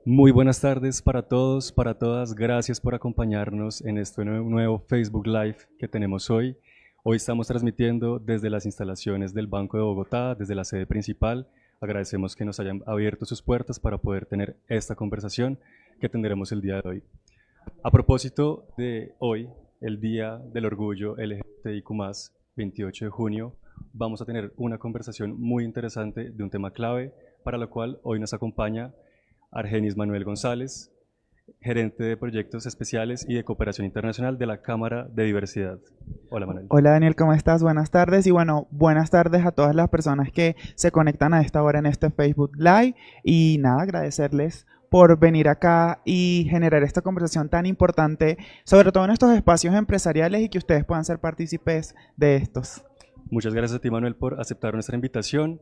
Muy buenas tardes para todos, para todas. Gracias por acompañarnos en este nuevo Facebook Live que tenemos hoy. Hoy estamos transmitiendo desde las instalaciones del Banco de Bogotá, desde la sede principal. Agradecemos que nos hayan abierto sus puertas para poder tener esta conversación que tendremos el día de hoy. A propósito de hoy, el Día del Orgullo LGBTIQ+, 28 de junio, vamos a tener una conversación muy interesante de un tema clave, para lo cual hoy nos acompaña Argenis Manuel González, gerente de proyectos especiales y de cooperación internacional de la Cámara de Diversidad. Hola Manuel. Hola Daniel, ¿cómo estás? Buenas tardes y bueno, buenas tardes a todas las personas que se conectan a esta hora en este Facebook Live y nada, agradecerles por venir acá y generar esta conversación tan importante, sobre todo en estos espacios empresariales y que ustedes puedan ser partícipes de estos. Muchas gracias a ti Manuel por aceptar nuestra invitación.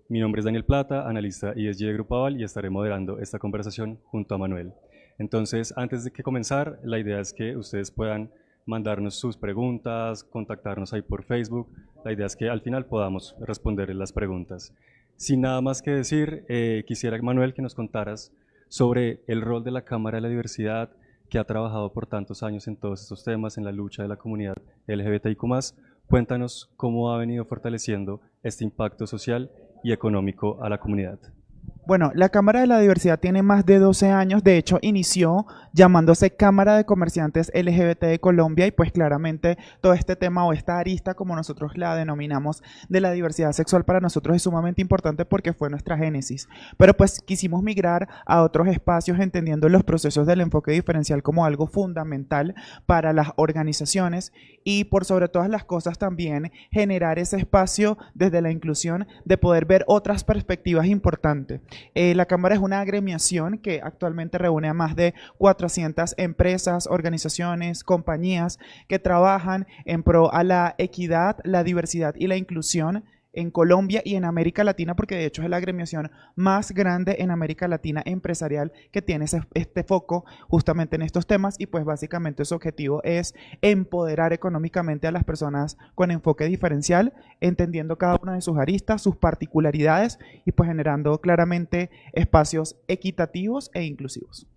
Mi nombre es Daniel Plata, analista ESG de Grupo Aval y estaré moderando esta conversación junto a Manuel. Entonces, antes de que comenzar, la idea es que ustedes puedan mandarnos sus preguntas, contactarnos ahí por Facebook. La idea es que al final podamos responderles las preguntas. Sin nada más que decir, quisiera, Manuel, que nos contaras sobre el rol de la Cámara de la Diversidad, que ha trabajado por tantos años en todos estos temas, en la lucha de la comunidad LGBTIQ+. Cuéntanos cómo ha venido fortaleciendo este impacto social y económico a la comunidad. Bueno, la Cámara de la Diversidad tiene más de 12 años, de hecho inició llamándose Cámara de Comerciantes LGBT de Colombia y pues claramente todo este tema o esta arista, como nosotros la denominamos, de la diversidad sexual para nosotros es sumamente importante porque fue nuestra génesis. Pero pues quisimos migrar a otros espacios entendiendo los procesos del enfoque diferencial como algo fundamental para las organizaciones y por sobre todas las cosas también generar ese espacio desde la inclusión de poder ver otras perspectivas importantes. La Cámara es una agremiación que actualmente reúne a más de 400 empresas, organizaciones, compañías que trabajan en pro a la equidad, la diversidad y la inclusión en Colombia y en América Latina, porque de hecho es la agremiación más grande en América Latina empresarial que tiene este foco justamente en estos temas y pues básicamente su objetivo es empoderar económicamente a las personas con enfoque diferencial, entendiendo cada una de sus aristas, sus particularidades y pues generando claramente espacios equitativos e inclusivos.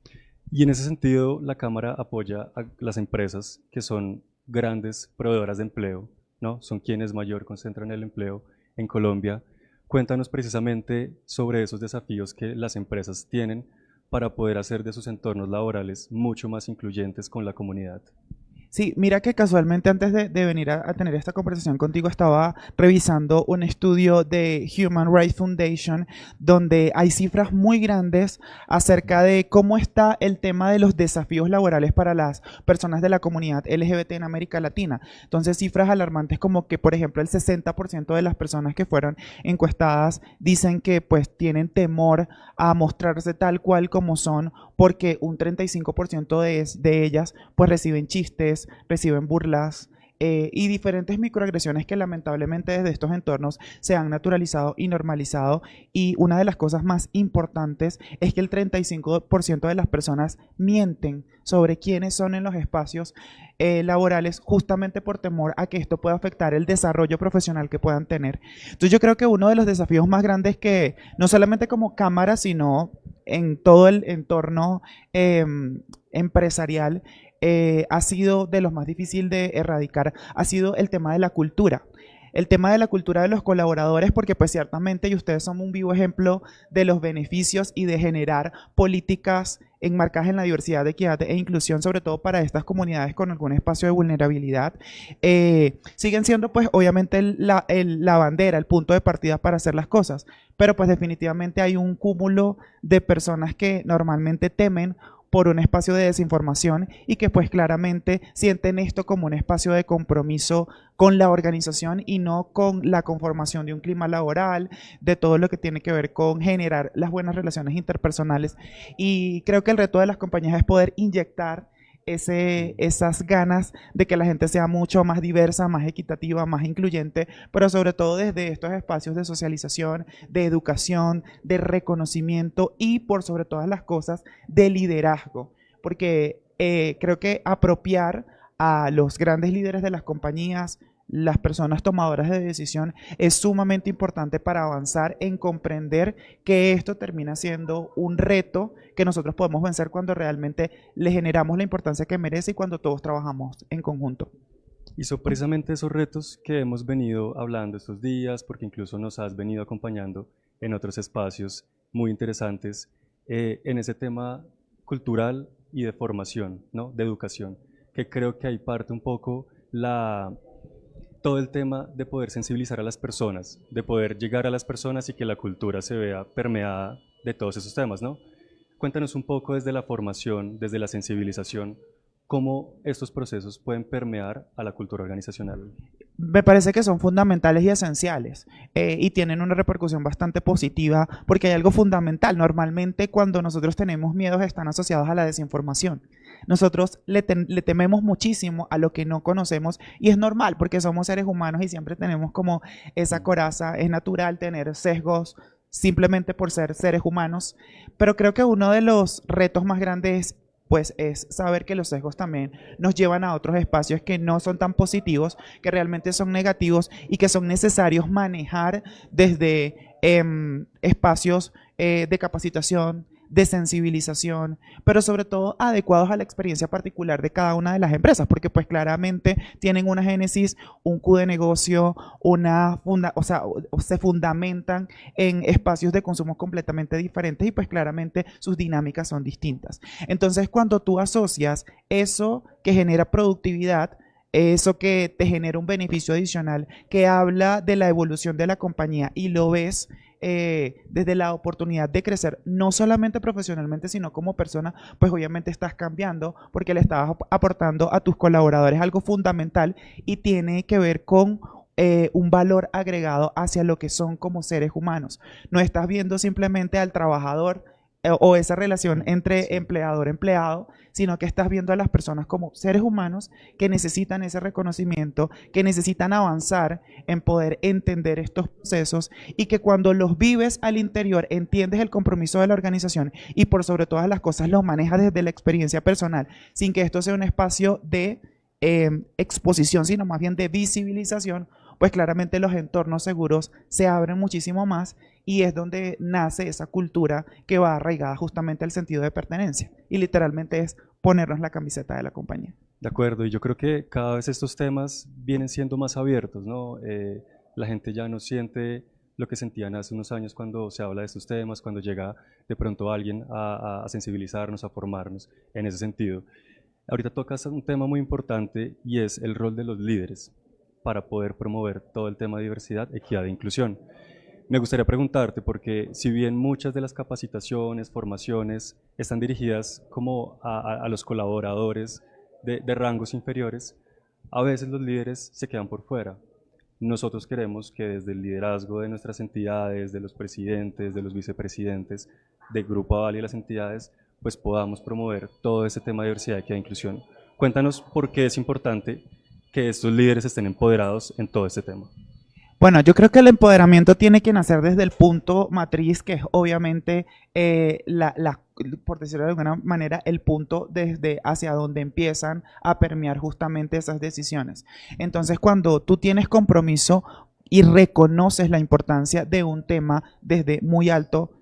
Y en ese sentido, la Cámara apoya a las empresas que son grandes proveedoras de empleo, ¿no? Son quienes mayor concentran el empleo en Colombia. Cuéntanos precisamente sobre esos desafíos que las empresas tienen para poder hacer de sus entornos laborales mucho más incluyentes con la comunidad. Sí, mira que casualmente antes de venir a tener esta conversación contigo estaba revisando un estudio de Human Rights Foundation donde hay cifras muy grandes acerca de cómo está el tema de los desafíos laborales para las personas de la comunidad LGBT en América Latina. Entonces cifras alarmantes como que por ejemplo el 60% de las personas que fueron encuestadas dicen que pues tienen temor a mostrarse tal cual como son porque un 35% de ellas pues reciben chistes, reciben burlas y diferentes microagresiones que lamentablemente desde estos entornos se han naturalizado y normalizado. Y una de las cosas más importantes es que el 35% de las personas mienten sobre quiénes son en los espacios laborales justamente por temor a que esto pueda afectar el desarrollo profesional que puedan tener. Entonces yo creo que uno de los desafíos más grandes que no solamente como cámara, sino en todo el entorno empresarial ha sido de los más difíciles de erradicar, ha sido el tema de la cultura. El tema de la cultura de los colaboradores, porque pues ciertamente y ustedes son un vivo ejemplo de los beneficios y de generar políticas enmarcadas en la diversidad, equidad e inclusión, sobre todo para estas comunidades con algún espacio de vulnerabilidad, siguen siendo pues obviamente la bandera, el punto de partida para hacer las cosas, pero pues definitivamente hay un cúmulo de personas que normalmente temen por un espacio de desinformación y que pues claramente sienten esto como un espacio de compromiso con la organización y no con la conformación de un clima laboral, de todo lo que tiene que ver con generar las buenas relaciones interpersonales. Y creo que el reto de las compañías es poder inyectar esas ganas de que la gente sea mucho más diversa, más equitativa, más incluyente, pero sobre todo desde estos espacios de socialización, de educación, de reconocimiento y por sobre todas las cosas de liderazgo, porque creo que apropiar a los grandes líderes de las compañías, las personas tomadoras de decisión es sumamente importante para avanzar en comprender que esto termina siendo un reto que nosotros podemos vencer cuando realmente le generamos la importancia que merece y cuando todos trabajamos en conjunto. Y son precisamente esos retos que hemos venido hablando estos días, porque incluso nos has venido acompañando en otros espacios muy interesantes en ese tema cultural y de formación, ¿no? De educación, que creo que ahí parte un poco todo el tema de poder sensibilizar a las personas, de poder llegar a las personas y que la cultura se vea permeada de todos esos temas, ¿no? Cuéntanos un poco desde la formación, desde la sensibilización, cómo estos procesos pueden permear a la cultura organizacional. Me parece que son fundamentales y esenciales y tienen una repercusión bastante positiva porque hay algo fundamental. Normalmente cuando nosotros tenemos miedos están asociados a la desinformación. Nosotros le tememos muchísimo a lo que no conocemos y es normal porque somos seres humanos y siempre tenemos como esa coraza. Es natural tener sesgos simplemente por ser seres humanos, pero creo que uno de los retos más grandes pues es saber que los sesgos también nos llevan a otros espacios que no son tan positivos, que realmente son negativos y que son necesarios manejar desde espacios de capacitación, de sensibilización, pero sobre todo adecuados a la experiencia particular de cada una de las empresas, porque pues claramente tienen una génesis, un Q de negocio, o se fundamentan en espacios de consumo completamente diferentes y pues claramente sus dinámicas son distintas. Entonces cuando tú asocias eso que genera productividad, eso que te genera un beneficio adicional, que habla de la evolución de la compañía y lo ves desde la oportunidad de crecer, no solamente profesionalmente, sino como persona, pues obviamente estás cambiando porque le estás aportando a tus colaboradores algo fundamental y tiene que ver con un valor agregado hacia lo que son como seres humanos. No estás viendo simplemente al trabajador o esa relación entre empleador-empleado, sino que estás viendo a las personas como seres humanos que necesitan ese reconocimiento, que necesitan avanzar en poder entender estos procesos y que cuando los vives al interior entiendes el compromiso de la organización y por sobre todas las cosas los manejas desde la experiencia personal, sin que esto sea un espacio de exposición, sino más bien de visibilización, pues claramente los entornos seguros se abren muchísimo más y es donde nace esa cultura que va arraigada justamente al sentido de pertenencia y literalmente es ponernos la camiseta de la compañía. De acuerdo, y yo creo que cada vez estos temas vienen siendo más abiertos, ¿no? La gente ya no siente lo que sentían hace unos años cuando se habla de estos temas, cuando llega de pronto alguien a sensibilizarnos, a formarnos en ese sentido. Ahorita tocas un tema muy importante y es el rol de los líderes para poder promover todo el tema de diversidad, equidad e inclusión. Me gustaría preguntarte, porque si bien muchas de las capacitaciones, formaciones están dirigidas como a los colaboradores de rangos inferiores, a veces los líderes se quedan por fuera. Nosotros queremos que desde el liderazgo de nuestras entidades, de los presidentes, de los vicepresidentes, de Grupo Aval y las entidades, pues podamos promover todo ese tema de diversidad, equidad e inclusión. Cuéntanos por qué es importante que estos líderes estén empoderados en todo este tema. Bueno, yo creo que el empoderamiento tiene que nacer desde el punto matriz, que es obviamente, por decirlo de alguna manera, el punto desde hacia donde empiezan a permear justamente esas decisiones. Entonces, cuando tú tienes compromiso y reconoces la importancia de un tema desde muy alto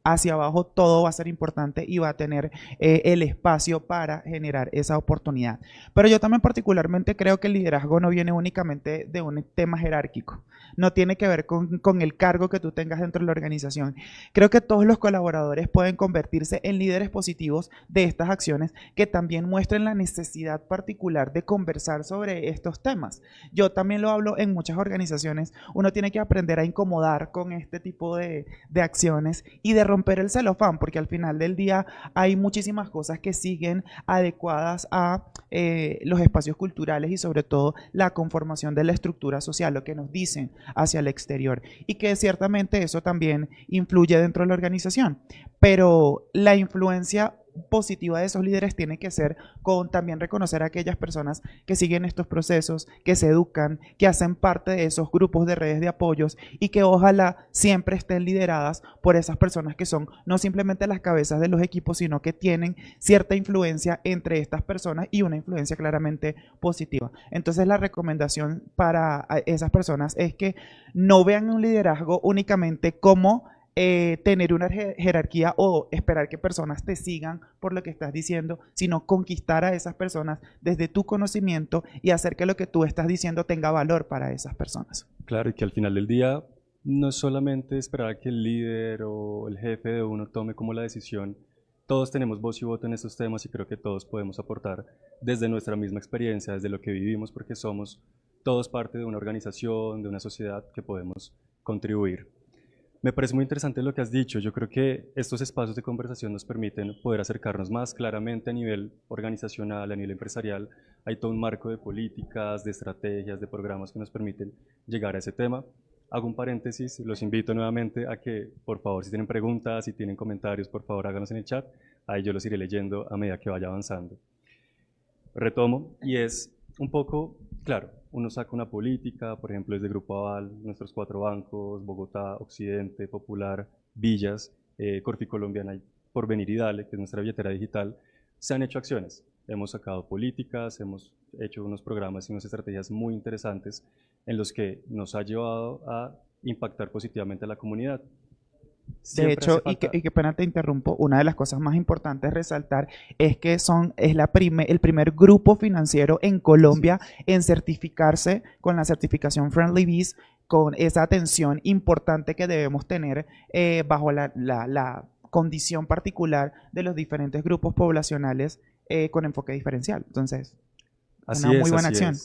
hacia abajo, todo va a ser importante y va a tener el espacio para generar esa oportunidad. Pero yo también particularmente creo que el liderazgo no viene únicamente de un tema jerárquico, no tiene que ver con el cargo que tú tengas dentro de la organización. Creo que todos los colaboradores pueden convertirse en líderes positivos de estas acciones que también muestren la necesidad particular de conversar sobre estos temas. Yo también lo hablo en muchas organizaciones, uno tiene que aprender a incomodar con este tipo de acciones y de romper el celofán, porque al final del día hay muchísimas cosas que siguen adecuadas a los espacios culturales y sobre todo la conformación de la estructura social, lo que nos dicen hacia el exterior y que ciertamente eso también influye dentro de la organización, pero la influencia positiva de esos líderes tiene que ser con también reconocer a aquellas personas que siguen estos procesos, que se educan, que hacen parte de esos grupos de redes de apoyos y que ojalá siempre estén lideradas por esas personas que son no simplemente las cabezas de los equipos, sino que tienen cierta influencia entre estas personas y una influencia claramente positiva. Entonces la recomendación para esas personas es que no vean un liderazgo únicamente como tener una jerarquía o esperar que personas te sigan por lo que estás diciendo, sino conquistar a esas personas desde tu conocimiento y hacer que lo que tú estás diciendo tenga valor para esas personas. Claro, y que al final del día no es solamente esperar a que el líder o el jefe de uno tome como la decisión. Todos tenemos voz y voto en estos temas y creo que todos podemos aportar desde nuestra misma experiencia, desde lo que vivimos, porque somos todos parte de una organización, de una sociedad que podemos contribuir. Me parece muy interesante lo que has dicho. Yo creo que estos espacios de conversación nos permiten poder acercarnos más claramente a nivel organizacional, a nivel empresarial. Hay todo un marco de políticas, de estrategias, de programas que nos permiten llegar a ese tema. Hago un paréntesis, los invito nuevamente a que, por favor, si tienen preguntas, si tienen comentarios, por favor háganos en el chat. Ahí yo los iré leyendo a medida que vaya avanzando. Retomo, y es un poco, claro, uno saca una política, por ejemplo, desde Grupo Aval, nuestros 4 bancos, Bogotá, Occidente, Popular, Villas, Corfi Colombiana, Porvenir y Dale, que es nuestra billetera digital, se han hecho acciones. Hemos sacado políticas, hemos hecho unos programas y unas estrategias muy interesantes en los que nos ha llevado a impactar positivamente a la comunidad. De hecho, y qué pena te interrumpo, una de las cosas más importantes resaltar es que el primer grupo financiero en Colombia en certificarse con la certificación Friendly Biz, con esa atención importante que debemos tener bajo la condición particular de los diferentes grupos poblacionales con enfoque diferencial. Entonces, una muy buena acción.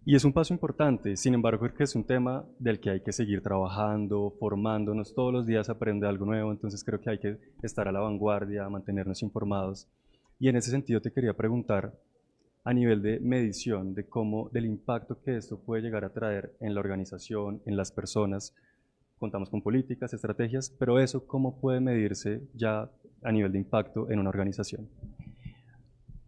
Y es un paso importante, sin embargo, creo que es un tema del que hay que seguir trabajando, formándonos, todos los días aprende algo nuevo, entonces creo que hay que estar a la vanguardia, mantenernos informados. Y en ese sentido te quería preguntar, a nivel de medición, del impacto que esto puede llegar a traer en la organización, en las personas, contamos con políticas, estrategias, pero eso, ¿cómo puede medirse ya a nivel de impacto en una organización?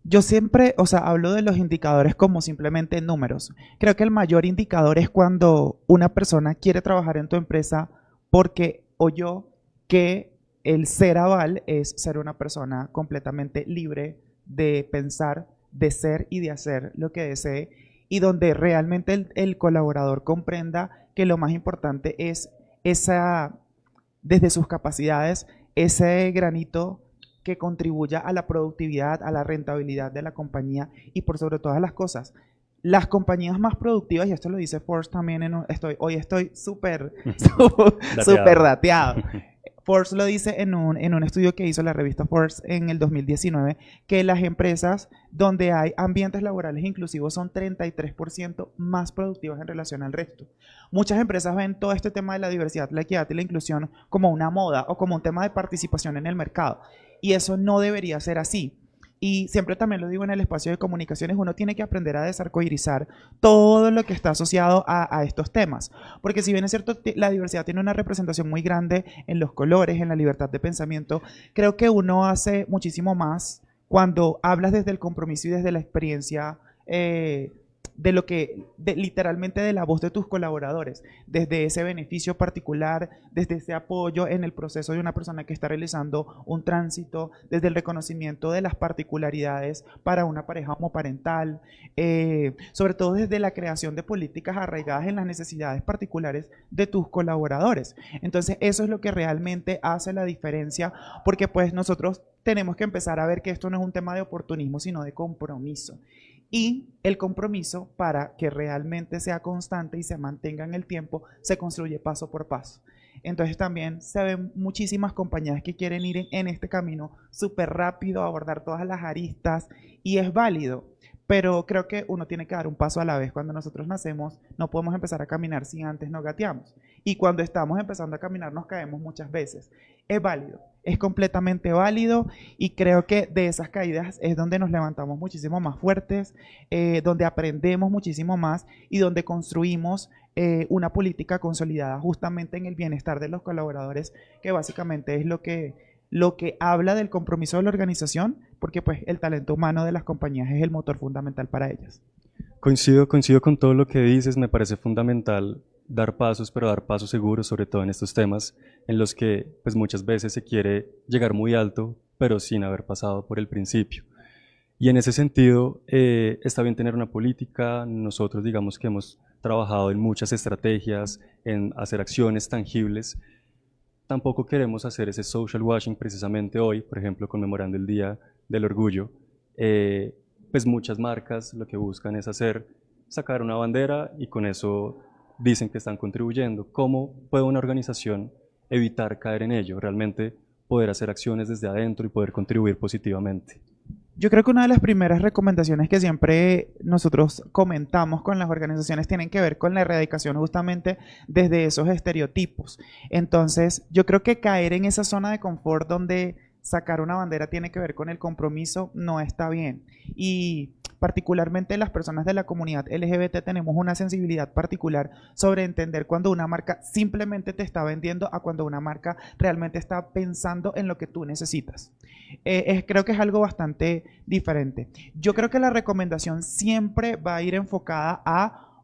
Yo siempre, hablo de los indicadores como simplemente números. Creo que el mayor indicador es cuando una persona quiere trabajar en tu empresa porque oyó que el ser Aval es ser una persona completamente libre de pensar, de ser y de hacer lo que desee, y donde realmente el colaborador comprenda que lo más importante es desde sus capacidades, ese granito que contribuya a la productividad, a la rentabilidad de la compañía y por sobre todas las cosas. Las compañías más productivas, y esto lo dice Forbes también, hoy estoy súper dateado. Forbes lo dice en un estudio que hizo la revista Forbes en el 2019, que las empresas donde hay ambientes laborales inclusivos son 33% más productivas en relación al resto. Muchas empresas ven todo este tema de la diversidad, la equidad y la inclusión como una moda o como un tema de participación en el mercado. Y eso no debería ser así. Y siempre también lo digo en el espacio de comunicaciones, uno tiene que aprender a desarcoirizar todo lo que está asociado a estos temas. Porque si bien es cierto, la diversidad tiene una representación muy grande en los colores, en la libertad de pensamiento, creo que uno hace muchísimo más cuando hablas desde el compromiso y desde la experiencia literalmente de la voz de tus colaboradores, desde ese beneficio particular, desde ese apoyo en el proceso de una persona que está realizando un tránsito, desde el reconocimiento de las particularidades para una pareja homoparental, sobre todo desde la creación de políticas arraigadas en las necesidades particulares de tus colaboradores. Entonces eso es lo que realmente hace la diferencia, porque pues nosotros tenemos que empezar a ver que esto no es un tema de oportunismo, sino de compromiso. Y el compromiso, para que realmente sea constante y se mantenga en el tiempo, se construye paso por paso. Entonces también se ven muchísimas compañías que quieren ir en este camino súper rápido, abordar todas las aristas, y es válido. Pero creo que uno tiene que dar un paso a la vez. Cuando nosotros nacemos, no podemos empezar a caminar si antes no gateamos. Y cuando estamos empezando a caminar, nos caemos muchas veces. Es válido, es completamente válido, y creo que de esas caídas es donde nos levantamos muchísimo más fuertes, donde aprendemos muchísimo más y donde construimos una política consolidada justamente en el bienestar de los colaboradores, que básicamente es lo que lo que habla del compromiso de la organización, porque pues el talento humano de las compañías es el motor fundamental para ellas. Coincido con todo lo que dices, me parece fundamental dar pasos, pero dar pasos seguros, sobre todo en estos temas en los que pues muchas veces se quiere llegar muy alto, pero sin haber pasado por el principio. Y en ese sentido, está bien tener una política, nosotros digamos que hemos trabajado en muchas estrategias, en hacer acciones tangibles. Tampoco queremos hacer ese social washing precisamente hoy, por ejemplo, conmemorando el Día del Orgullo. Eh, pues muchas marcas lo que buscan es sacar una bandera y con eso dicen que están contribuyendo. ¿Cómo puede una organización evitar caer en ello? Realmente poder hacer acciones desde adentro y poder contribuir positivamente. Yo creo que una de las primeras recomendaciones que siempre nosotros comentamos con las organizaciones tienen que ver con la erradicación justamente desde esos estereotipos. Entonces, yo creo que caer en esa zona de confort donde sacar una bandera tiene que ver con el compromiso no está bien. Y particularmente las personas de la comunidad LGBT tenemos una sensibilidad particular sobre entender cuando una marca simplemente te está vendiendo a cuando una marca realmente está pensando en lo que tú necesitas. Creo que es algo bastante diferente. Yo creo que la recomendación siempre va a ir enfocada a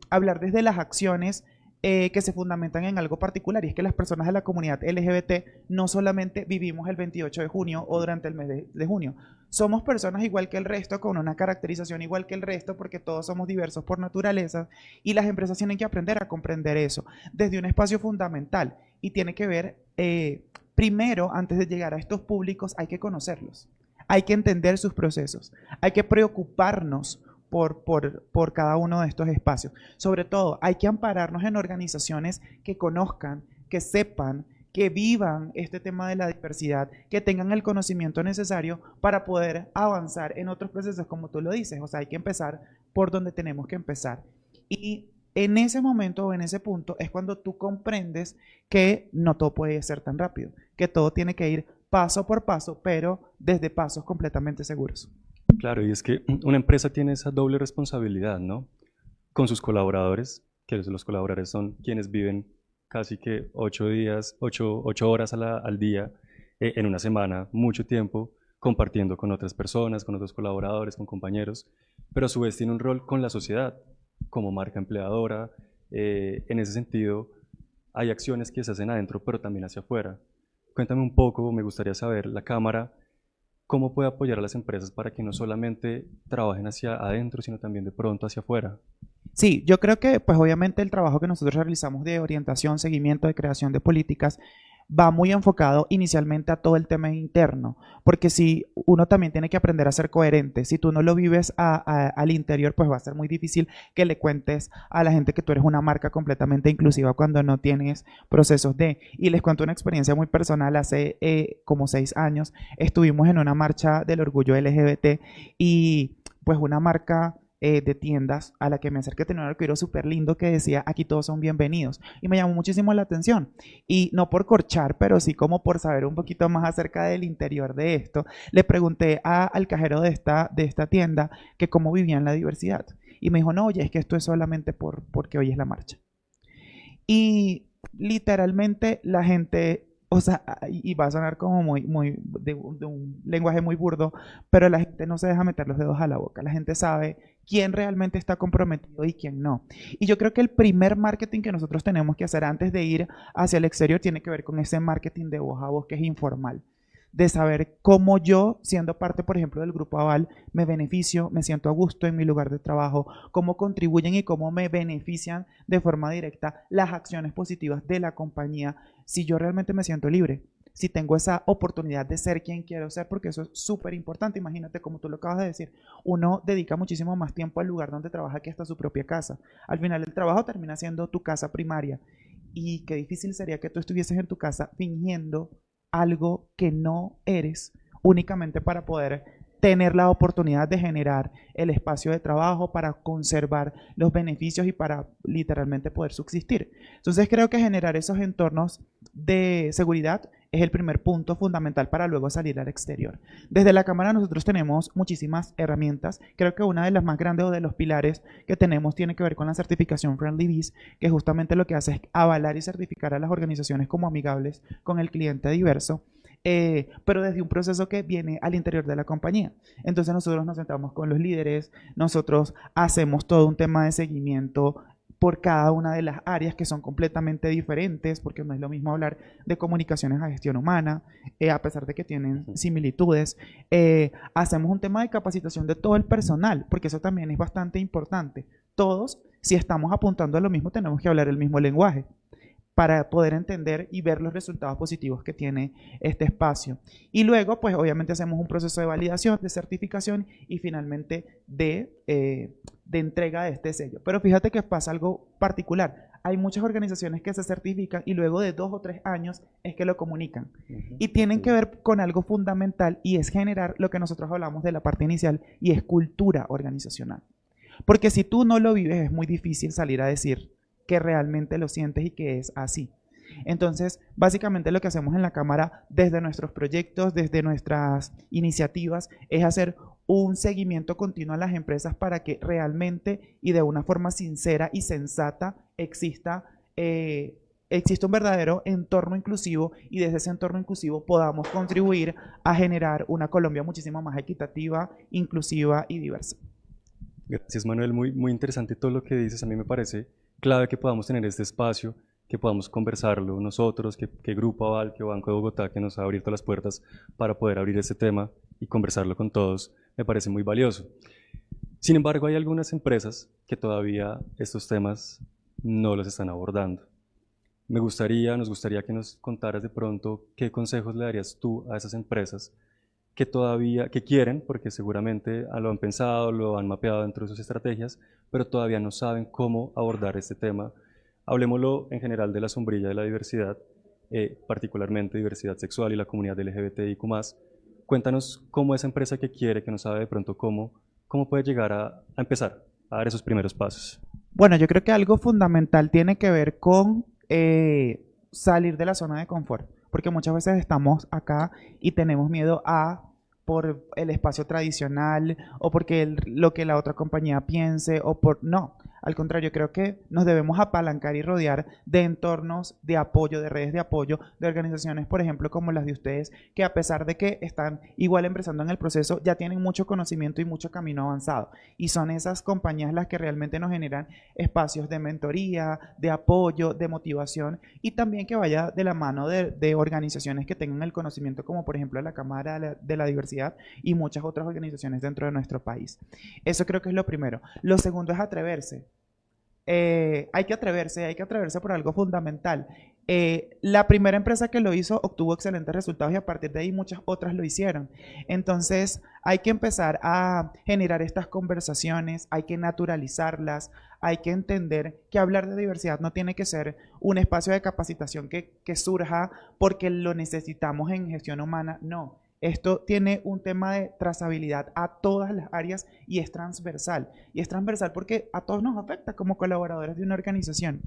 hablar desde las acciones que se fundamentan en algo particular, y es que las personas de la comunidad LGBT no solamente vivimos el 28 de junio o durante el mes de junio, somos personas igual que el resto, con una caracterización igual que el resto, porque todos somos diversos por naturaleza, y las empresas tienen que aprender a comprender eso desde un espacio fundamental, y tiene que ver, primero, antes de llegar a estos públicos, hay que conocerlos, hay que entender sus procesos, hay que preocuparnos por cada uno de estos espacios. Sobre todo, hay que ampararnos en organizaciones que conozcan, que sepan, que vivan este tema de la diversidad, que tengan el conocimiento necesario para poder avanzar en otros procesos, como tú lo dices. O sea, hay que empezar por donde tenemos que empezar. Y en ese momento o en ese punto es cuando tú comprendes que no todo puede ser tan rápido, que todo tiene que ir paso por paso, pero desde pasos completamente seguros. Claro, y es que una empresa tiene esa doble responsabilidad, ¿no? Con sus colaboradores, que los colaboradores son quienes viven casi que 8 días, 8 horas al día, en una semana, mucho tiempo, compartiendo con otras personas, con otros colaboradores, con compañeros, pero a su vez tiene un rol con la sociedad, como marca empleadora. En ese sentido, hay acciones que se hacen adentro, pero también hacia afuera. Cuéntame un poco, me gustaría saber, la Cámara, ¿cómo puede apoyar a las empresas para que no solamente trabajen hacia adentro, sino también de pronto hacia afuera? Sí, yo creo que pues obviamente el trabajo que nosotros realizamos de orientación, seguimiento, de creación de políticas va muy enfocado inicialmente a todo el tema interno, porque si uno también tiene que aprender a ser coherente, si tú no lo vives al interior, pues va a ser muy difícil que le cuentes a la gente que tú eres una marca completamente inclusiva cuando no tienes procesos de. Y les cuento una experiencia muy personal, hace como 6 años estuvimos en una marcha del orgullo LGBT y pues una marca de tiendas a la que me acerqué tenía un arcoíris súper lindo que decía aquí todos son bienvenidos y me llamó muchísimo la atención y no por corchar pero sí como por saber un poquito más acerca del interior de esto le pregunté al cajero de esta tienda que cómo vivían la diversidad y me dijo no oye es que esto es solamente porque hoy es la marcha y literalmente la gente, o sea, y va a sonar como de un lenguaje muy burdo, pero la gente no se deja meter los dedos a la boca. La gente sabe quién realmente está comprometido y quién no. Y yo creo que el primer marketing que nosotros tenemos que hacer antes de ir hacia el exterior tiene que ver con ese marketing de voz a voz que es informal, de saber cómo yo, siendo parte, por ejemplo, del Grupo Aval, me beneficio, me siento a gusto en mi lugar de trabajo, cómo contribuyen y cómo me benefician de forma directa las acciones positivas de la compañía, si yo realmente me siento libre, si tengo esa oportunidad de ser quien quiero ser, porque eso es súper importante. Imagínate, como tú lo acabas de decir, uno dedica muchísimo más tiempo al lugar donde trabaja que hasta su propia casa. Al final el trabajo termina siendo tu casa primaria y qué difícil sería que tú estuvieses en tu casa fingiendo algo que no eres únicamente para poder tener la oportunidad de generar el espacio de trabajo para conservar los beneficios y para literalmente poder subsistir. Entonces creo que generar esos entornos de seguridad es el primer punto fundamental para luego salir al exterior. Desde la Cámara nosotros tenemos muchísimas herramientas. Creo que una de las más grandes o de los pilares que tenemos tiene que ver con la certificación Friendly Biz, que justamente lo que hace es avalar y certificar a las organizaciones como amigables con el cliente diverso. pero desde un proceso que viene al interior de la compañía. Entonces nosotros nos sentamos con los líderes, nosotros hacemos todo un tema de seguimiento por cada una de las áreas que son completamente diferentes, porque no es lo mismo hablar de comunicaciones a gestión humana, a pesar de que tienen similitudes. Hacemos un tema de capacitación de todo el personal, porque eso también es bastante importante. Todos, si estamos apuntando a lo mismo, tenemos que hablar el mismo lenguaje para poder entender y ver los resultados positivos que tiene este espacio. Y luego, pues obviamente hacemos un proceso de validación, de certificación y finalmente de entrega de este sello. Pero fíjate que pasa algo particular. Hay muchas organizaciones que se certifican y luego de 2 o 3 años es que lo comunican. Y tienen que ver con algo fundamental y es generar lo que nosotros hablamos de la parte inicial y es cultura organizacional. Porque si tú no lo vives es muy difícil salir a decir que realmente lo sientes y que es así. Entonces, básicamente lo que hacemos en la Cámara desde nuestros proyectos, desde nuestras iniciativas, es hacer un seguimiento continuo a las empresas para que realmente y de una forma sincera y sensata exista un verdadero entorno inclusivo y desde ese entorno inclusivo podamos contribuir a generar una Colombia muchísimo más equitativa, inclusiva y diversa. Gracias, Manuel. Muy, muy interesante todo lo que dices. A mí me parece clave que podamos tener este espacio, que podamos conversarlo nosotros, que Grupo Aval, que Banco de Bogotá, que nos ha abierto las puertas para poder abrir este tema y conversarlo con todos, me parece muy valioso. Sin embargo, hay algunas empresas que todavía estos temas no los están abordando. Nos gustaría que nos contaras de pronto qué consejos le darías tú a esas empresas que todavía, que quieren, porque seguramente lo han pensado, lo han mapeado dentro de sus estrategias, pero todavía no saben cómo abordar este tema. Hablemoslo en general de la sombrilla de la diversidad, particularmente diversidad sexual y la comunidad LGBTIQ+. Cuéntanos cómo esa empresa que quiere, que no sabe de pronto cómo puede llegar a empezar a dar esos primeros pasos. Bueno, yo creo que algo fundamental tiene que ver con salir de la zona de confort, porque muchas veces estamos acá y tenemos miedo por el espacio tradicional o porque lo que la otra compañía piense o por... No, al contrario, creo que nos debemos apalancar y rodear de entornos de apoyo, de redes de apoyo, de organizaciones, por ejemplo, como las de ustedes, que a pesar de que están igual empezando en el proceso, ya tienen mucho conocimiento y mucho camino avanzado. Y son esas compañías las que realmente nos generan espacios de mentoría, de apoyo, de motivación y también que vaya de la mano de organizaciones que tengan el conocimiento, como por ejemplo la Cámara de la Diversidad y muchas otras organizaciones dentro de nuestro país. Eso creo que es lo primero. Lo segundo es atreverse. Hay que atreverse por algo fundamental. La primera empresa que lo hizo obtuvo excelentes resultados y a partir de ahí muchas otras lo hicieron. Entonces hay que empezar a generar estas conversaciones, hay que naturalizarlas, hay que entender que hablar de diversidad no tiene que ser un espacio de capacitación que surja porque lo necesitamos en gestión humana, no. Esto tiene un tema de trazabilidad a todas las áreas y es transversal. Y es transversal porque a todos nos afecta como colaboradores de una organización.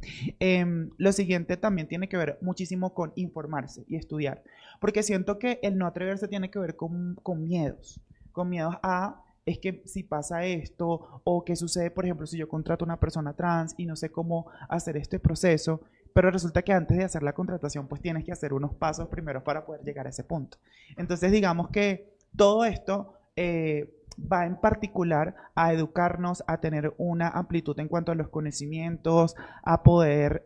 Lo siguiente también tiene que ver muchísimo con informarse y estudiar. Porque siento que el no atreverse tiene que ver con miedos. Con miedos a es que si pasa esto o qué sucede, por ejemplo, si yo contrato a una persona trans y no sé cómo hacer este proceso, pero resulta que antes de hacer la contratación, pues tienes que hacer unos pasos primeros para poder llegar a ese punto. Entonces, digamos que todo esto va en particular a educarnos, a tener una amplitud en cuanto a los conocimientos, a poder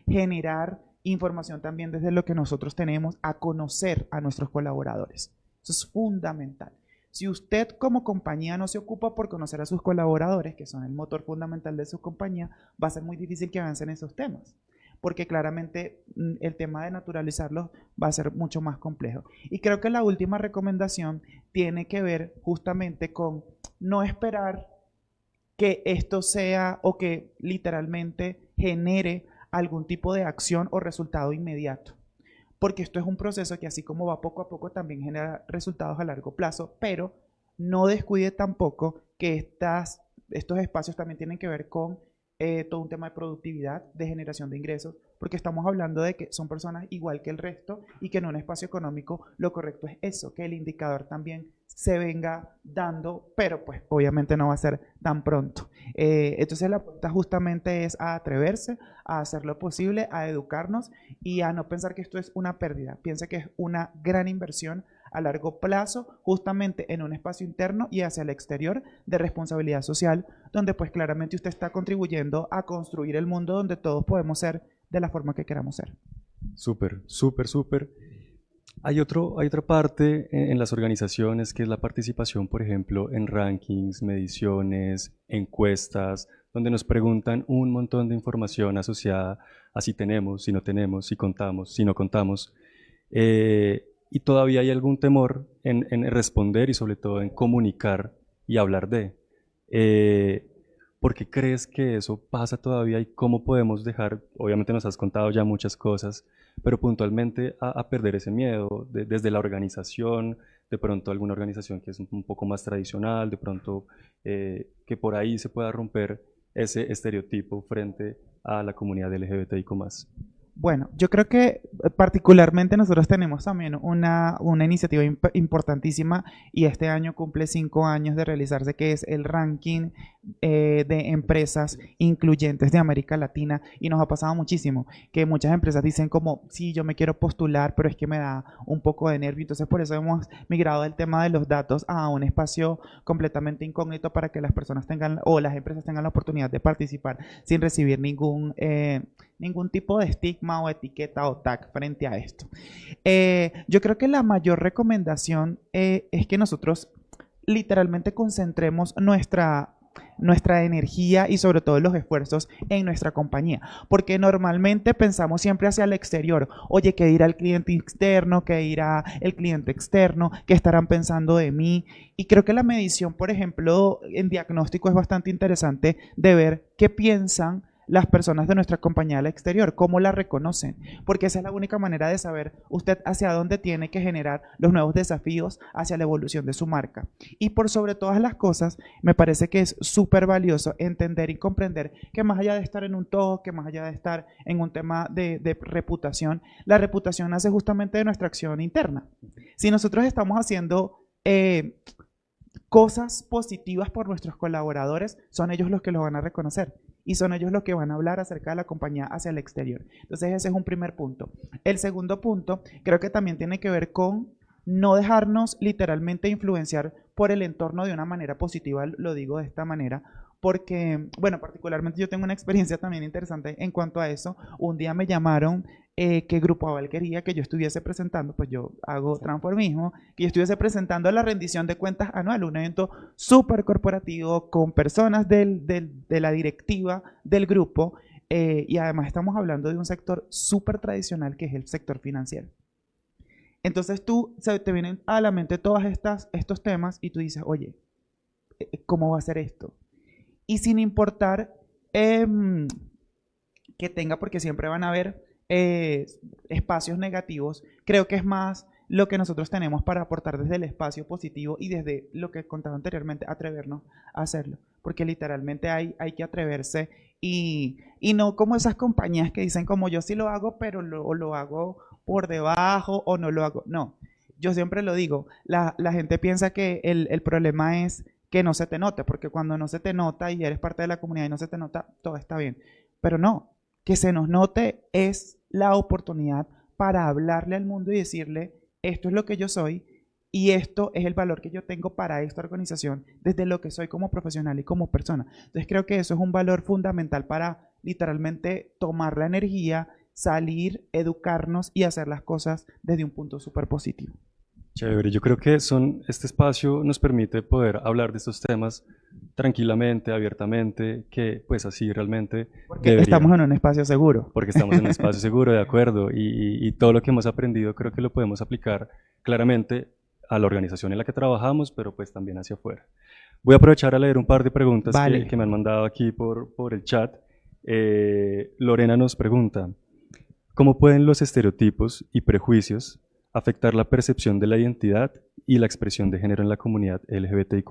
generar información también desde lo que nosotros tenemos, a conocer a nuestros colaboradores. Eso es fundamental. Si usted como compañía no se ocupa por conocer a sus colaboradores, que son el motor fundamental de su compañía, va a ser muy difícil que avancen esos temas, porque claramente el tema de naturalizarlos va a ser mucho más complejo. Y creo que la última recomendación tiene que ver justamente con no esperar que esto sea o que literalmente genere algún tipo de acción o resultado inmediato. Porque esto es un proceso que así como va poco a poco también genera resultados a largo plazo, pero no descuide tampoco que estos espacios también tienen que ver con todo un tema de productividad, de generación de ingresos, porque estamos hablando de que son personas igual que el resto y que en un espacio económico lo correcto es eso, que el indicador también se venga dando, pero pues obviamente no va a ser tan pronto. Entonces la apuesta justamente es a atreverse, a hacer lo posible, a educarnos y a no pensar que esto es una pérdida. Piensa que es una gran inversión a largo plazo, justamente en un espacio interno y hacia el exterior de responsabilidad social, donde pues claramente usted está contribuyendo a construir el mundo donde todos podemos ser de la forma que queramos ser. Súper, súper, súper. Hay otra parte en las organizaciones que es la participación, por ejemplo, en rankings, mediciones, encuestas, donde nos preguntan un montón de información asociada a si tenemos, si no tenemos, si contamos, si no contamos. Y todavía hay algún temor en responder y sobre todo en comunicar y hablar de. ¿Por qué crees que eso pasa todavía y cómo podemos dejar, obviamente nos has contado ya muchas cosas, pero puntualmente a perder ese miedo desde la organización, de pronto alguna organización que es un poco más tradicional, de pronto que por ahí se pueda romper ese estereotipo frente a la comunidad LGBTIQ+. Bueno, yo creo que particularmente nosotros tenemos también una iniciativa importantísima y este año cumple 5 años de realizarse, que es el ranking de empresas incluyentes de América Latina y nos ha pasado muchísimo, que muchas empresas dicen como, sí, yo me quiero postular, pero es que me da un poco de nervio, entonces por eso hemos migrado del tema de los datos a un espacio completamente incógnito para que las personas tengan o las empresas tengan la oportunidad de participar sin recibir ningún tipo de estigma o etiqueta o tag frente a esto. Yo creo que la mayor recomendación es que nosotros literalmente concentremos nuestra energía y sobre todo los esfuerzos en nuestra compañía, porque normalmente pensamos siempre hacia el exterior, oye, ¿qué dirá el cliente externo? ¿Qué dirá el cliente externo? ¿Qué estarán pensando de mí? Y creo que la medición, por ejemplo, en diagnóstico es bastante interesante de ver qué piensan las personas de nuestra compañía al exterior, cómo la reconocen, porque esa es la única manera de saber usted hacia dónde tiene que generar los nuevos desafíos hacia la evolución de su marca. Y por sobre todas las cosas, me parece que es súper valioso entender y comprender que más allá de estar en un top, que más allá de estar en un tema de reputación, la reputación nace justamente de nuestra acción interna. Si nosotros estamos haciendo cosas positivas por nuestros colaboradores, son ellos los que lo van a reconocer y son ellos los que van a hablar acerca de la compañía hacia el exterior. Entonces ese es un primer punto. El segundo punto creo que también tiene que ver con no dejarnos literalmente influenciar por el entorno de una manera positiva, lo digo de esta manera, porque, bueno, particularmente yo tengo una experiencia también interesante en cuanto a eso. Un día me llamaron que Grupo Aval quería que yo estuviese presentando, pues yo hago transformismo, que yo estuviese presentando la rendición de cuentas anual, un evento súper corporativo con personas de la directiva del grupo y además estamos hablando de un sector súper tradicional que es el sector financiero. Entonces te vienen a la mente todos estos temas y tú dices, oye, ¿cómo va a ser esto? Y sin importar que tenga, porque siempre van a haber espacios negativos, creo que es más lo que nosotros tenemos para aportar desde el espacio positivo y desde lo que contaba anteriormente, atrevernos a hacerlo. Porque literalmente hay que atreverse y no como esas compañías que dicen como yo sí lo hago, pero lo hago por debajo o no lo hago. No, yo siempre lo digo, la gente piensa que el problema es que no se te note, porque cuando no se te nota y eres parte de la comunidad y no se te nota, todo está bien. Pero no, que se nos note es la oportunidad para hablarle al mundo y decirle, esto es lo que yo soy y esto es el valor que yo tengo para esta organización desde lo que soy como profesional y como persona. Entonces creo que eso es un valor fundamental para literalmente tomar la energía, salir, educarnos y hacer las cosas desde un punto súper positivo. Chévere, yo creo que este espacio nos permite poder hablar de estos temas tranquilamente, abiertamente, que pues así realmente porque estamos en un espacio seguro. Porque estamos en un espacio seguro, de acuerdo, y todo lo que hemos aprendido creo que lo podemos aplicar claramente a la organización en la que trabajamos, pero pues también hacia afuera. Voy a aprovechar a leer un par de preguntas que me han mandado aquí por el chat. Lorena nos pregunta, ¿cómo pueden los estereotipos y prejuicios afectar la percepción de la identidad y la expresión de género en la comunidad LGBTIQ+?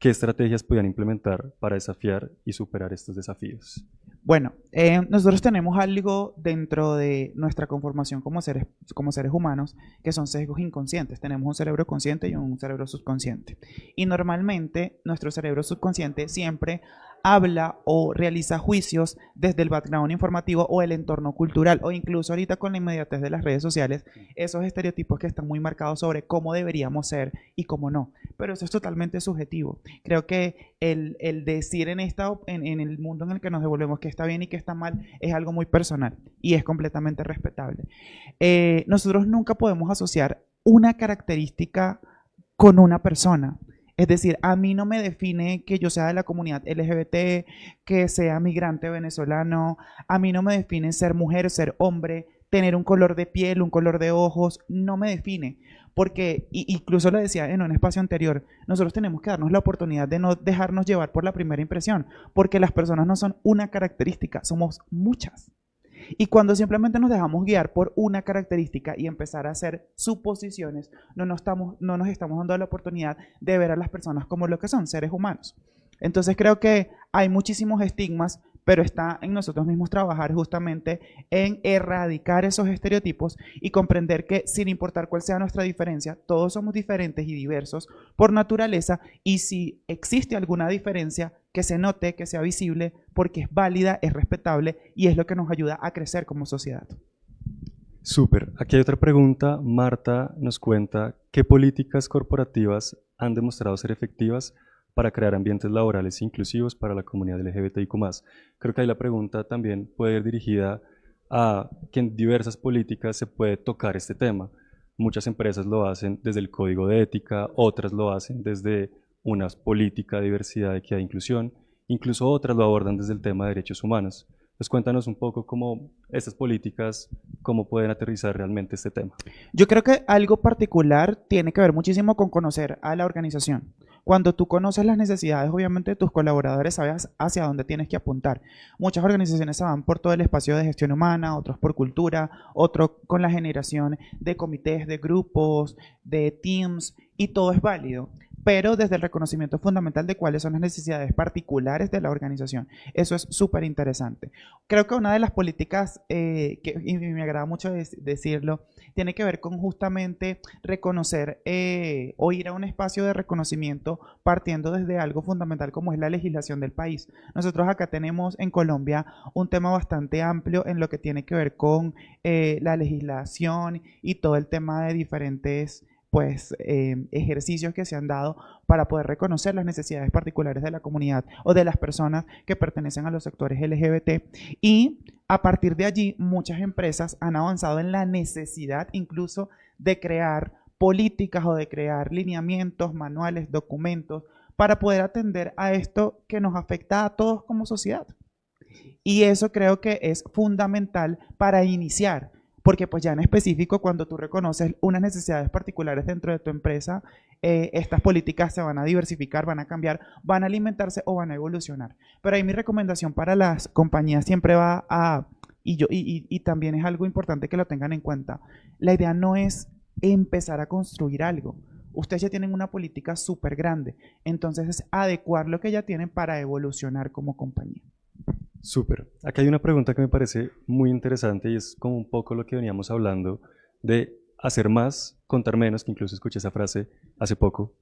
¿qué estrategias podían implementar para desafiar y superar estos desafíos? Bueno, nosotros tenemos algo dentro de nuestra conformación como seres humanos que son sesgos inconscientes. Tenemos un cerebro consciente y un cerebro subconsciente. Y normalmente nuestro cerebro subconsciente siempre habla o realiza juicios desde el background informativo o el entorno cultural, o incluso ahorita con la inmediatez de las redes sociales, esos estereotipos que están muy marcados sobre cómo deberíamos ser y cómo no. Pero eso es totalmente subjetivo. Creo que el decir en el mundo en el que nos devolvemos que está bien y que está mal es algo muy personal y es completamente respetable. Nosotros nunca podemos asociar una característica con una persona. Es decir, a mí no me define que yo sea de la comunidad LGBT, que sea migrante venezolano, a mí no me define ser mujer, ser hombre, tener un color de piel, un color de ojos, no me define. Porque, incluso lo decía en un espacio anterior, nosotros tenemos que darnos la oportunidad de no dejarnos llevar por la primera impresión, porque las personas no son una característica, somos muchas. Y cuando simplemente nos dejamos guiar por una característica y empezar a hacer suposiciones, no nos estamos dando la oportunidad de ver a las personas como lo que son, seres humanos. Entonces creo que hay muchísimos estigmas, pero está en nosotros mismos trabajar justamente en erradicar esos estereotipos y comprender que sin importar cuál sea nuestra diferencia, todos somos diferentes y diversos por naturaleza, y si existe alguna diferencia, que se note, que sea visible, porque es válida, es respetable y es lo que nos ayuda a crecer como sociedad. Súper. Aquí hay otra pregunta. Marta nos cuenta, ¿qué políticas corporativas han demostrado ser efectivas para crear ambientes laborales inclusivos para la comunidad LGBTIQ+. Creo que ahí la pregunta también puede ir dirigida a que en diversas políticas se puede tocar este tema. Muchas empresas lo hacen desde el código de ética, otras lo hacen desde una política de diversidad, equidad e inclusión, incluso otras lo abordan desde el tema de derechos humanos. Pues cuéntanos un poco cómo estas políticas, cómo pueden aterrizar realmente este tema. Yo creo que algo particular tiene que ver muchísimo con conocer a la organización. Cuando tú conoces las necesidades, obviamente, de tus colaboradores, sabes hacia dónde tienes que apuntar. Muchas organizaciones se van por todo el espacio de gestión humana, otros por cultura, otros con la generación de comités, de grupos, de teams, y todo es válido, pero desde el reconocimiento fundamental de cuáles son las necesidades particulares de la organización. Eso es súper interesante. Creo que una de las políticas, y me agrada mucho decirlo, tiene que ver con justamente reconocer o ir a un espacio de reconocimiento partiendo desde algo fundamental como es la legislación del país. Nosotros acá tenemos en Colombia un tema bastante amplio en lo que tiene que ver con la legislación y todo el tema de diferentes ejercicios que se han dado para poder reconocer las necesidades particulares de la comunidad o de las personas que pertenecen a los sectores LGBT, y a partir de allí muchas empresas han avanzado en la necesidad incluso de crear políticas o de crear lineamientos, manuales, documentos para poder atender a esto que nos afecta a todos como sociedad. Y eso creo que es fundamental para iniciar. Porque pues ya en específico, cuando tú reconoces unas necesidades particulares dentro de tu empresa, estas políticas se van a diversificar, van a cambiar, van a alimentarse o van a evolucionar. Pero ahí mi recomendación para las compañías siempre va a, y también es algo importante que lo tengan en cuenta, la idea no es empezar a construir algo. Ustedes ya tienen una política súper grande, entonces es adecuar lo que ya tienen para evolucionar como compañía. Súper. Acá hay una pregunta que me parece muy interesante y es como un poco lo que veníamos hablando de hacer más, contar menos, que incluso escuché esa frase hace poco,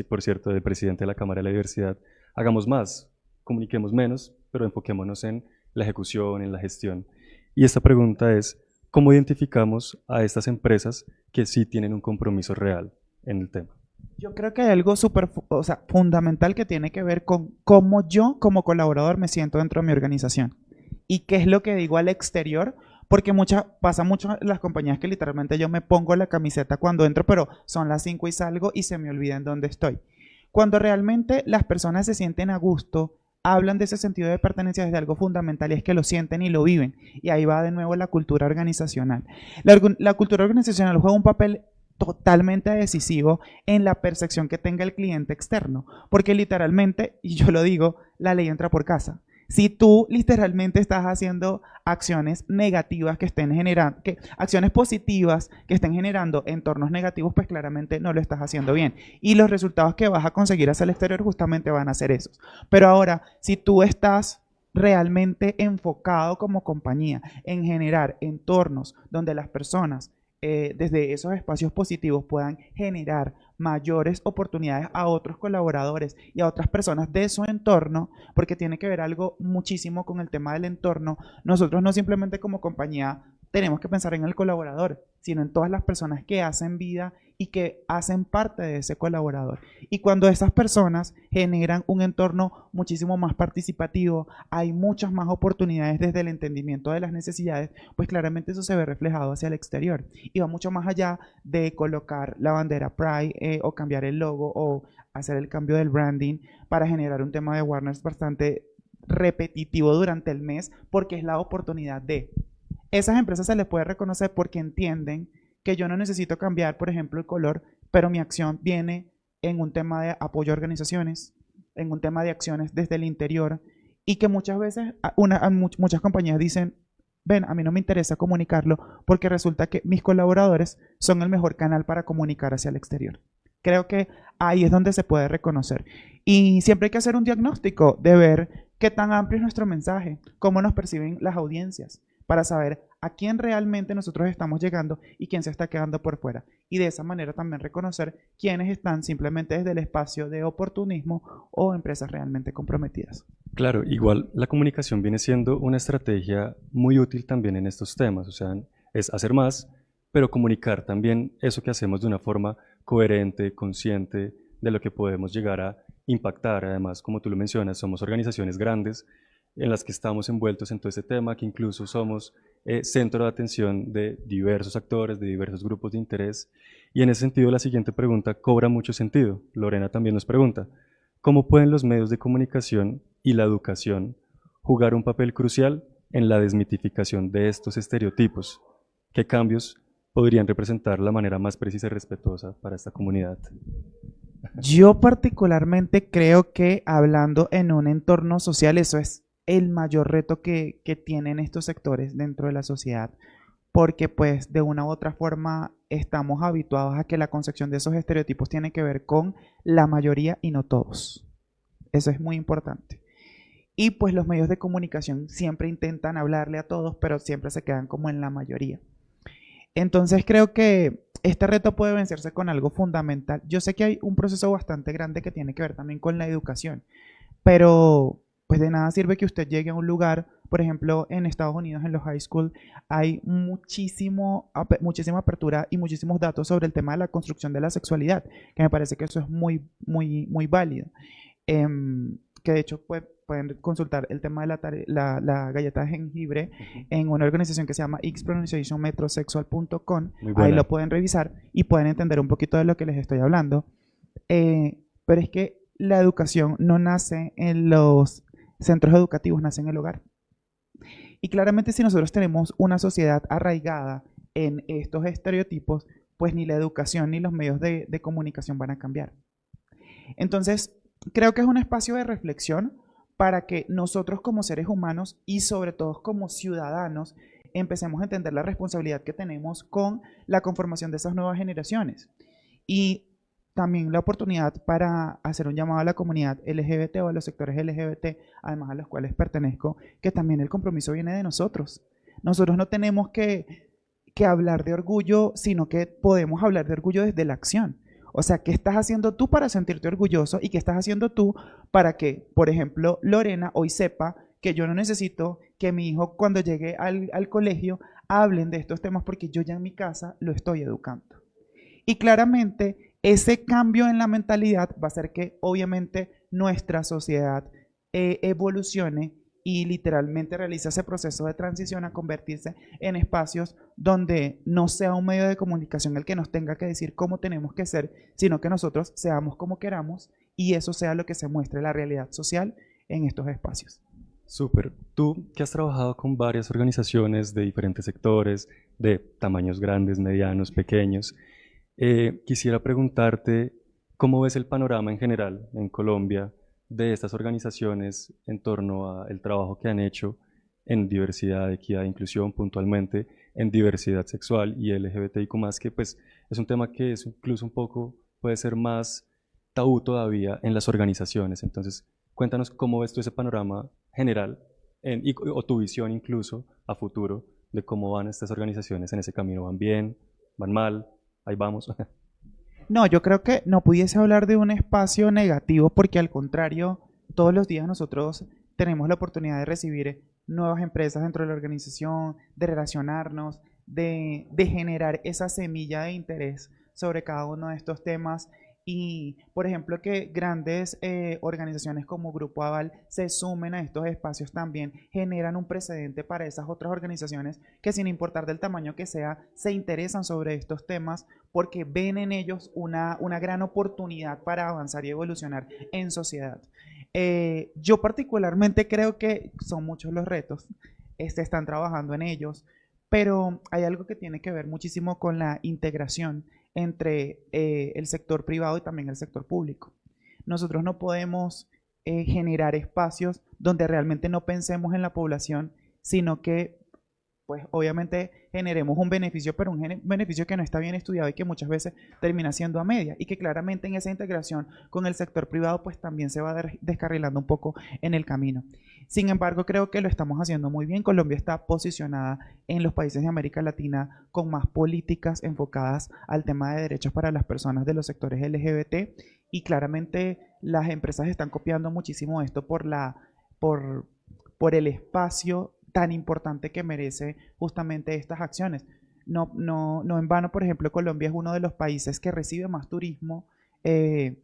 por cierto, del presidente de la Cámara de la Diversidad. Hagamos más, comuniquemos menos, pero enfoquémonos en la ejecución, en la gestión. Y esta pregunta es, ¿cómo identificamos a estas empresas que sí tienen un compromiso real en el tema? Yo creo que hay algo súper, fundamental que tiene que ver con cómo yo como colaborador me siento dentro de mi organización y qué es lo que digo al exterior, porque pasa mucho en las compañías que literalmente yo me pongo la camiseta cuando entro, pero son las 5 y salgo y se me olvida en dónde estoy. Cuando realmente las personas se sienten a gusto, hablan de ese sentido de pertenencia desde algo fundamental, y es que lo sienten y lo viven, y ahí va de nuevo la cultura organizacional. La cultura organizacional juega un papel totalmente decisivo en la percepción que tenga el cliente externo, porque literalmente, y yo lo digo, la ley entra por casa. Si tú literalmente estás haciendo acciones negativas que estén generando, acciones positivas que estén generando entornos negativos, pues claramente no lo estás haciendo bien. Y los resultados que vas a conseguir hacia el exterior justamente van a ser esos. Pero ahora, si tú estás realmente enfocado como compañía en generar entornos donde las personas desde esos espacios positivos puedan generar mayores oportunidades a otros colaboradores y a otras personas de su entorno, porque tiene que ver algo muchísimo con el tema del entorno. Nosotros no simplemente como compañía tenemos que pensar en el colaborador, sino en todas las personas que hacen vida y que hacen parte de ese colaborador. Y cuando esas personas generan un entorno muchísimo más participativo, hay muchas más oportunidades desde el entendimiento de las necesidades, pues claramente eso se ve reflejado hacia el exterior. Y va mucho más allá de colocar la bandera Pride o cambiar el logo o hacer el cambio del branding para generar un tema de awareness bastante repetitivo durante el mes, porque es la oportunidad de esas empresas se les puede reconocer porque entienden que yo no necesito cambiar, por ejemplo, el color, pero mi acción viene en un tema de apoyo a organizaciones, en un tema de acciones desde el interior, y que muchas veces muchas compañías dicen, ven, a mí no me interesa comunicarlo porque resulta que mis colaboradores son el mejor canal para comunicar hacia el exterior. Creo que ahí es donde se puede reconocer. Y siempre hay que hacer un diagnóstico de ver qué tan amplio es nuestro mensaje, cómo nos perciben las audiencias, para saber a quién realmente nosotros estamos llegando y quién se está quedando por fuera. Y de esa manera también reconocer quiénes están simplemente desde el espacio de oportunismo o empresas realmente comprometidas. Claro, igual la comunicación viene siendo una estrategia muy útil también en estos temas, o sea, es hacer más, pero comunicar también eso que hacemos de una forma coherente, consciente de lo que podemos llegar a impactar. Además, como tú lo mencionas, somos organizaciones grandes en las que estamos envueltos en todo este tema, que incluso somos centro de atención de diversos actores, de diversos grupos de interés. Y en ese sentido, la siguiente pregunta cobra mucho sentido. Lorena también nos pregunta, ¿cómo pueden los medios de comunicación y la educación jugar un papel crucial en la desmitificación de estos estereotipos? ¿Qué cambios podrían representar la manera más precisa y respetuosa para esta comunidad? Yo particularmente creo que hablando en un entorno social, eso es el mayor reto que tienen estos sectores dentro de la sociedad, porque pues de una u otra forma estamos habituados a que la concepción de esos estereotipos tiene que ver con la mayoría y no todos. Eso es muy importante. Y pues los medios de comunicación siempre intentan hablarle a todos, pero siempre se quedan como en la mayoría. Entonces creo que este reto puede vencerse con algo fundamental. Yo sé que hay un proceso bastante grande que tiene que ver también con la educación, pero pues de nada sirve que usted llegue a un lugar, por ejemplo, en Estados Unidos, en los high school, hay muchísima apertura y muchísimos datos sobre el tema de la construcción de la sexualidad, que me parece que eso es muy válido. Que de hecho pueden consultar el tema de la galleta de jengibre en una organización que se llama xpronunciationmetrosexual.com. Ahí lo pueden revisar y pueden entender un poquito de lo que les estoy hablando. Pero es que la educación no nace en los centros educativos, nace en el hogar. Y claramente si nosotros tenemos una sociedad arraigada en estos estereotipos, pues ni la educación ni los medios de comunicación van a cambiar. Entonces, creo que es un espacio de reflexión para que nosotros como seres humanos y sobre todo como ciudadanos empecemos a entender la responsabilidad que tenemos con la conformación de esas nuevas generaciones. Y también la oportunidad para hacer un llamado a la comunidad LGBT o a los sectores LGBT, además a los cuales pertenezco, que también el compromiso viene de nosotros. Nosotros no tenemos que hablar de orgullo, sino que podemos hablar de orgullo desde la acción. O sea, ¿qué estás haciendo tú para sentirte orgulloso y qué estás haciendo tú para que, por ejemplo, Lorena hoy sepa que yo no necesito que mi hijo cuando llegue al colegio hablen de estos temas porque yo ya en mi casa lo estoy educando? Y claramente ese cambio en la mentalidad va a hacer que obviamente nuestra sociedad evolucione y literalmente realice ese proceso de transición a convertirse en espacios donde no sea un medio de comunicación el que nos tenga que decir cómo tenemos que ser, sino que nosotros seamos como queramos y eso sea lo que se muestre la realidad social en estos espacios. Súper. Tú que has trabajado con varias organizaciones de diferentes sectores, de tamaños grandes, medianos, pequeños, quisiera preguntarte cómo ves el panorama en general en Colombia de estas organizaciones en torno al trabajo que han hecho en diversidad, equidad e inclusión, puntualmente en diversidad sexual y LGBTIQ+, que pues es un tema que es incluso un poco, puede ser más tabú todavía en las organizaciones. Entonces, cuéntanos cómo ves tú ese panorama general o tu visión incluso a futuro de cómo van estas organizaciones en ese camino. ¿Van bien? ¿Van mal? Ahí vamos. No, yo creo que no pudiese hablar de un espacio negativo porque al contrario, todos los días nosotros tenemos la oportunidad de recibir nuevas empresas dentro de la organización, de relacionarnos, de generar esa semilla de interés sobre cada uno de estos temas. Y, por ejemplo, que grandes organizaciones como Grupo Aval se sumen a estos espacios también generan un precedente para esas otras organizaciones que, sin importar del tamaño que sea, se interesan sobre estos temas porque ven en ellos una gran oportunidad para avanzar y evolucionar en sociedad. Yo particularmente creo que son muchos los retos, están trabajando en ellos, pero hay algo que tiene que ver muchísimo con la integración entre el sector privado y también el sector público. Nosotros no podemos generar espacios donde realmente no pensemos en la población, sino que pues obviamente generemos un beneficio, pero un beneficio que no está bien estudiado y que muchas veces termina siendo a media y que claramente en esa integración con el sector privado pues también se va descarrilando un poco en el camino. Sin embargo, creo que lo estamos haciendo muy bien. Colombia está posicionada en los países de América Latina con más políticas enfocadas al tema de derechos para las personas de los sectores LGBT y claramente las empresas están copiando muchísimo esto por, por el espacio tan importante que merece justamente estas acciones. No en vano, por ejemplo, Colombia es uno de los países que recibe más turismo en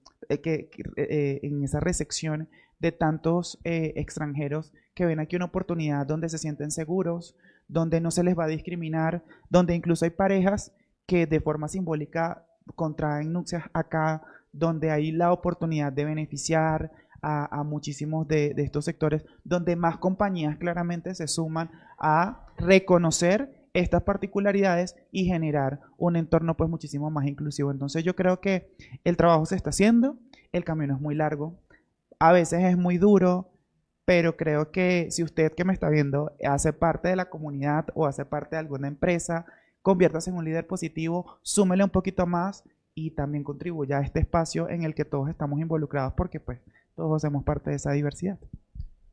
esa recepción de tantos extranjeros que ven aquí una oportunidad donde se sienten seguros, donde no se les va a discriminar, donde incluso hay parejas que de forma simbólica contraen nupcias acá, donde hay la oportunidad de beneficiar a muchísimos de estos sectores, donde más compañías claramente se suman a reconocer estas particularidades y generar un entorno pues muchísimo más inclusivo. Entonces yo creo que el trabajo se está haciendo, el camino es muy largo, a veces es muy duro, pero creo que si usted que me está viendo hace parte de la comunidad o hace parte de alguna empresa, conviértase en un líder positivo, súmele un poquito más y también contribuya a este espacio en el que todos estamos involucrados porque pues todos hacemos parte de esa diversidad.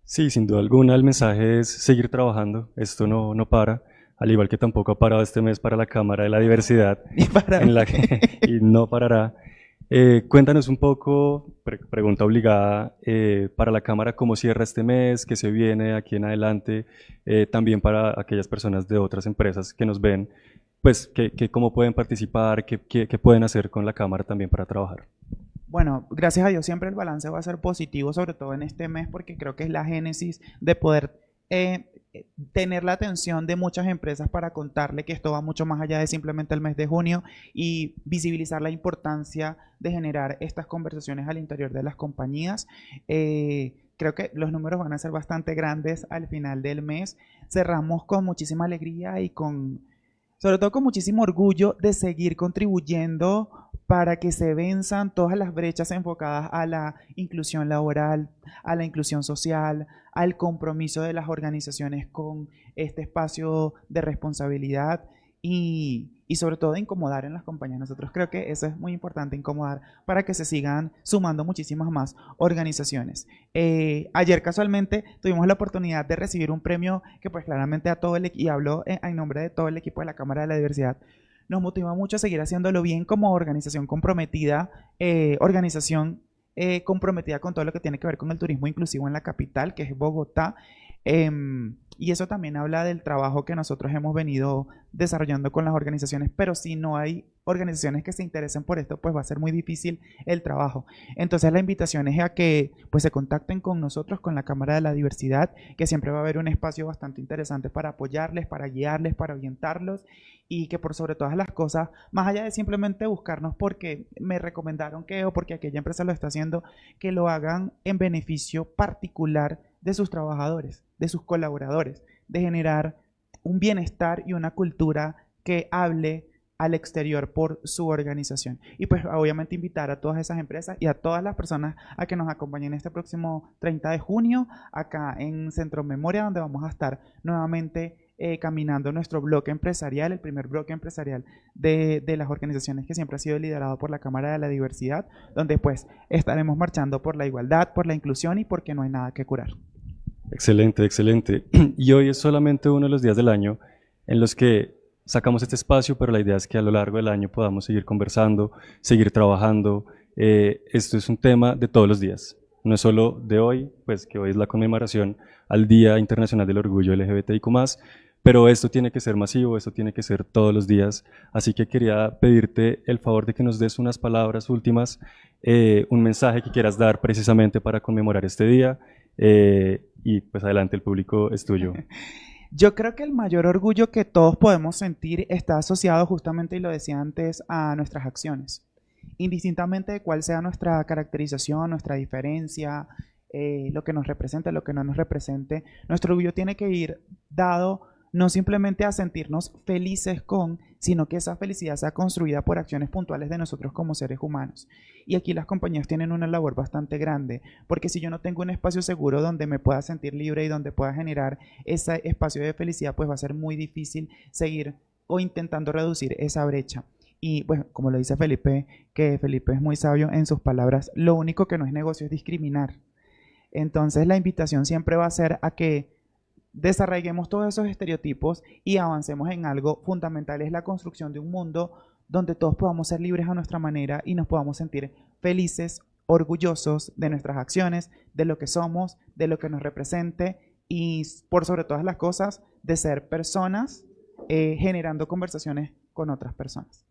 Sí, sin duda alguna el mensaje es seguir trabajando, esto no para, al igual que tampoco ha parado este mes para la Cámara de la Diversidad, Y para mí, en la que, y no parará. Cuéntanos un poco, pregunta obligada, para la Cámara, cómo cierra este mes, qué se viene aquí en adelante, también para aquellas personas de otras empresas que nos ven, pues cómo pueden participar, qué pueden hacer con la Cámara también para trabajar. bueno, gracias a Dios siempre el balance va a ser positivo, sobre todo en este mes, porque creo que es la génesis de poder tener la atención de muchas empresas para contarle que esto va mucho más allá de simplemente el mes de junio y visibilizar la importancia de generar estas conversaciones al interior de las compañías. Creo que los números van a ser bastante grandes al final del mes. Cerramos con muchísima alegría y sobre todo con muchísimo orgullo de seguir contribuyendo para que se venzan todas las brechas enfocadas a la inclusión laboral, a la inclusión social, al compromiso de las organizaciones con este espacio de responsabilidad y sobre todo de incomodar en las compañías. Nosotros creo que eso es muy importante, incomodar para que se sigan sumando muchísimas más organizaciones. Ayer casualmente tuvimos la oportunidad de recibir un premio que pues claramente a todo el equipo, y hablo en nombre de todo el equipo de la Cámara de la Diversidad, nos motiva mucho a seguir haciéndolo bien como organización comprometida, comprometida con todo lo que tiene que ver con el turismo inclusivo en la capital, que es Bogotá. Y eso también habla del trabajo que nosotros hemos venido desarrollando con las organizaciones, pero si no hay organizaciones que se interesen por esto, pues va a ser muy difícil el trabajo. Entonces la invitación es a que pues se contacten con nosotros, con la Cámara de la Diversidad, que siempre va a haber un espacio bastante interesante para apoyarles, para guiarles, para orientarlos y que por sobre todas las cosas, más allá de simplemente buscarnos porque me recomendaron que o porque aquella empresa lo está haciendo, que lo hagan en beneficio particular de sus trabajadores, de sus colaboradores, de generar un bienestar y una cultura que hable al exterior por su organización. Y pues obviamente invitar a todas esas empresas y a todas las personas a que nos acompañen este próximo 30 de junio acá en Centro Memoria, donde vamos a estar nuevamente caminando nuestro bloque empresarial, el primer bloque empresarial de las organizaciones que siempre ha sido liderado por la Cámara de la Diversidad, donde pues estaremos marchando por la igualdad, por la inclusión y porque no hay nada que curar. Excelente, excelente. Y hoy es solamente uno de los días del año en los que sacamos este espacio, pero la idea es que a lo largo del año podamos seguir conversando, seguir trabajando. Esto es un tema de todos los días, no es solo de hoy, pues que hoy es la conmemoración al Día Internacional del Orgullo LGBTIQ+, pero esto tiene que ser masivo, esto tiene que ser todos los días. Así que quería pedirte el favor de que nos des unas palabras últimas, un mensaje que quieras dar precisamente para conmemorar este día. Y pues adelante, el público es tuyo. Yo creo que el mayor orgullo que todos podemos sentir está asociado justamente, y lo decía antes, a nuestras acciones. Indistintamente de cuál sea nuestra caracterización, nuestra diferencia, lo que nos represente, lo que no nos represente, nuestro orgullo tiene que ir dado no simplemente a sentirnos felices con, sino que esa felicidad sea construida por acciones puntuales de nosotros como seres humanos. Y aquí las compañías tienen una labor bastante grande, porque si yo no tengo un espacio seguro donde me pueda sentir libre y donde pueda generar ese espacio de felicidad, pues va a ser muy difícil seguir o intentando reducir esa brecha. Y bueno, como lo dice Felipe, que Felipe es muy sabio en sus palabras, lo único que no es negocio es discriminar. Entonces la invitación siempre va a ser a que desarraiguemos todos esos estereotipos y avancemos en algo fundamental, es la construcción de un mundo donde todos podamos ser libres a nuestra manera y nos podamos sentir felices, orgullosos de nuestras acciones, de lo que somos, de lo que nos represente y por sobre todas las cosas, de ser personas generando conversaciones con otras personas.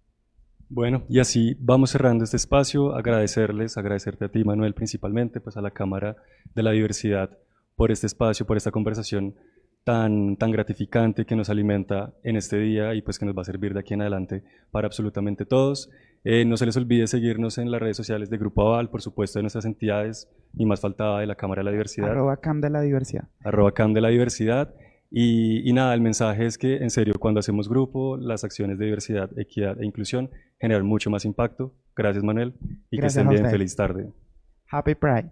Bueno, y así vamos cerrando este espacio, agradecerte a ti, Manuel, principalmente, pues a la Cámara de la Diversidad por este espacio, por esta conversación tan gratificante que nos alimenta en este día y pues que nos va a servir de aquí en adelante para absolutamente todos. No se les olvide seguirnos en las redes sociales de Grupo Aval, por supuesto de nuestras entidades, y más faltaba de la Cámara de la Diversidad. @CAM de la Diversidad. @CAM de la Diversidad. Y nada, el mensaje es que en serio, cuando hacemos grupo, las acciones de diversidad, equidad e inclusión generan mucho más impacto. Gracias, Manuel, y Gracias que estén a bien. ustedes. Feliz tarde. Happy Pride.